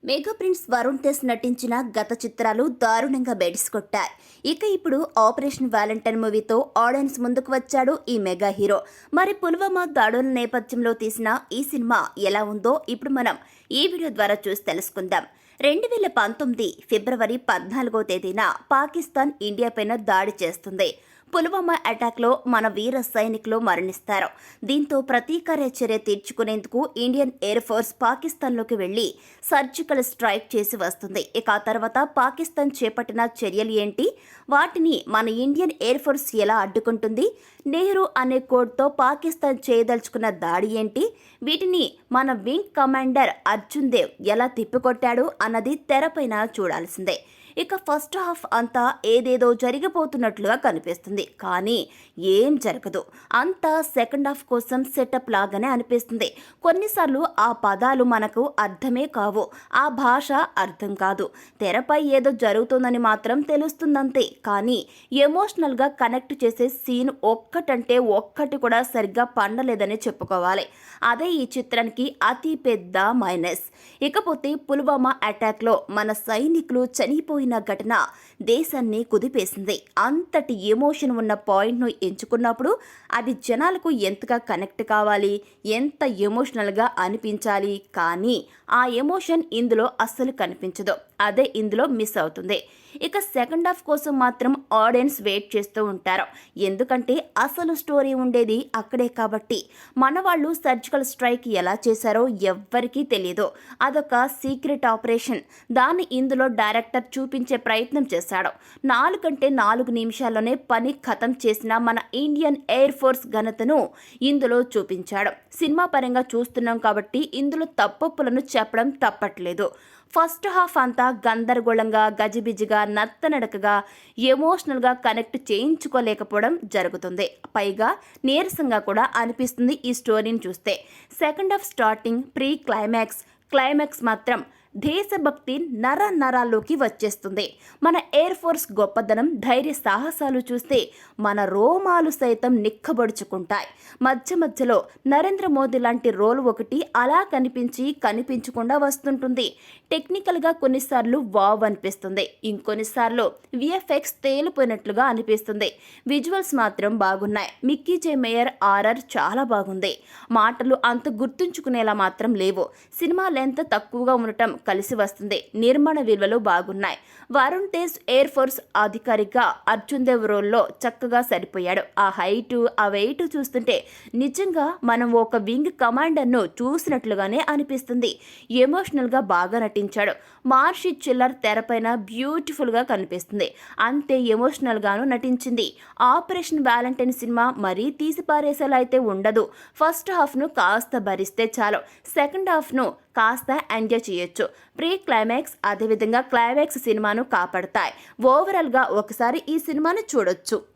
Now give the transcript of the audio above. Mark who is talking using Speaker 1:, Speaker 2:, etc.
Speaker 1: Mega prince Varun Tej నటించిన గత చిత్రాలు దారుణంగా బెడిసికొట్టాయి. ఇక ఇప్పుడు ఆపరేషన్ వ్యాలంటైన్ మూవీతో ఆడియన్స్ ముందుకు వచ్చాడు ఈ మెగా హీరో. మరి పుల్వామా దాడుల నేపథ్యంలో తీసిన ఈ సినిమా ఎలా ఉందో ఇప్పుడు మనం ఈ వీడియో ద్వారా చూసి తెలుసుకుందాం. 2019 ఫిబ్రవరి 14వ తేదీన పాకిస్తాన్ ఇండియాపైన దాడి చేస్తుంది. పుల్వామా అటాక్లో మన వీర సైనికులు మరణిస్తారు. దీంతో ప్రతీకార చర్య తీర్చుకునేందుకు ఇండియన్ ఎయిర్ ఫోర్స్ పాకిస్తాన్లోకి వెళ్లి సర్జికల్ స్ట్రైక్ చేసి వస్తుంది. ఇక ఆ తర్వాత పాకిస్తాన్ చేపట్టిన చర్యలు ఏంటి, వాటిని మన ఇండియన్ ఎయిర్ ఫోర్స్ ఎలా అడ్డుకుంటుంది, నెహ్రూ అనే కోడ్తో పాకిస్తాన్ చేయదలుచుకున్న దాడి ఏంటి, వీటిని మన వింగ్ కమాండర్ అర్జున్ దేవ్ ఎలా తిప్పికొట్టాడు అన్నది తెరపైన చూడాల్సిందే. ఇక ఫస్ట్ హాఫ్ అంతా ఏదేదో జరిగిపోతున్నట్లుగా కనిపిస్తుంది, కానీ ఏం జరగదు. అంతా సెకండ్ హాఫ్ కోసం సెటప్ లాగానే అనిపిస్తుంది. కొన్నిసార్లు ఆ పదాలు మనకు అర్థమే కావు, ఆ భాష అర్థం కాదు. తెరపై ఏదో జరుగుతుందని మాత్రం తెలుస్తుందంతే, కానీ ఎమోషనల్గా కనెక్ట్ చేసే సీన్ ఒక్కటంటే ఒక్కటి కూడా సరిగ్గా పండలేదని చెప్పుకోవాలి. అదే ఈ చిత్రానికి అతి పెద్ద మైనస్. ఇకపోతే పుల్వామా అటాక్లో మన సైనికులు చనిపోయిన ఘటన దేశాన్ని కుదిపేసింది. అంతటి ఎమోషన్ ఉన్న పాయింట్ను ఎంచుకున్నప్పుడు అది జనాలకు ఎంతగా కనెక్ట్ కావాలి, ఎంత ఎమోషనల్గా అనిపించాలి, కానీ ఆ ఎమోషన్ ఇందులో అస్సలు కనిపించదు. అదే ఇందులో మిస్ అవుతుంది. ఇక సెకండ్ హాఫ్ కోసం మాత్రం ఆడియన్స్ వెయిట్ చేస్తూ ఉంటారు, ఎందుకంటే అసలు స్టోరీ ఉండేది అక్కడే కాబట్టి. మన వాళ్ళు సర్జికల్ స్ట్రైక్ ఎలా చేశారో ఎవ్వరికీ తెలియదు. అదొక సీక్రెట్ ఆపరేషన్. దాన్ని ఇందులో డైరెక్టర్ చూపించే ప్రయత్నం చేశాడు. 4 నిమిషాల్లోనే పని ఖతం చేసిన మన ఇండియన్ ఎయిర్ ఫోర్స్ ఘనతను ఇందులో చూపించాడు. సినిమా పరంగా చూస్తున్నాం కాబట్టి ఇందులో తప్పొప్పులను చెప్పడం తప్పట్లేదు. ఫస్ట్ హాఫ్ అంతా గందరగోళంగా, గజిబిజిగా, నత్తనడకగా, ఎమోషనల్గా కనెక్ట్ చేయించుకోలేకపోవడం జరుగుతుంది. పైగా నీరసంగా కూడా అనిపిస్తుంది ఈ స్టోరీని చూస్తే. Second half starting, pre climax, climax మాత్రం దేశభక్తి నరాల్లోకి వచ్చేస్తుంది. మన ఎయిర్ ఫోర్స్ గొప్పదనం, ధైర్య సాహసాలు చూస్తే మన రోమాలు సైతం నిక్కబడుచుకుంటాయి. మధ్యలో నరేంద్ర మోదీ లాంటి రోల్ ఒకటి అలా కనిపించకుండా వస్తుంటుంది. టెక్నికల్గా కొన్నిసార్లు వావ్ అనిపిస్తుంది, ఇంకొన్నిసార్లు విఎఫ్ఎక్స్ తేలిపోయినట్లుగా అనిపిస్తుంది. విజువల్స్ మాత్రం బాగున్నాయి. మిక్కీ జే మేయర్ ఆర్ఆర్ చాలా బాగుంది. మాటలు అంత గుర్తుంచుకునేలా మాత్రం లేవు. సినిమా లెంత్ తక్కువగా ఉండటం కలిసి వస్తుంది. నిర్మాణ విలువలు బాగున్నాయి. వరుణ్ తేజ్ ఎయిర్ ఫోర్స్ అధికారిగా అర్జున్ దేవ్ రోల్లో చక్కగా సరిపోయాడు. ఆ హైటు, ఆ వెయిట్ చూస్తుంటే నిజంగా మనం ఒక వింగ్ కమాండర్ను చూసినట్లుగానే అనిపిస్తుంది. ఎమోషనల్గా బాగా నటించాడు. మార్షి చిల్లర్ తెరపైన బ్యూటిఫుల్గా కనిపిస్తుంది, అంతే ఎమోషనల్గాను నటించింది. ఆపరేషన్ వ్యాలంటైన్ సినిమా మరీ తీసిపారేసేలా అయితే ఉండదు. ఫస్ట్ హాఫ్ను కాస్త భరిస్తే చాలు, సెకండ్ హాఫ్ను కాస్త ఎంజాయ్ చేయొచ్చు. ప్రీ క్లైమాక్స్ అదేవిధంగా క్లైమాక్స్ సినిమాను కాపాడతాయి. ఓవరాల్గా ఒకసారి ఈ సినిమాను చూడొచ్చు.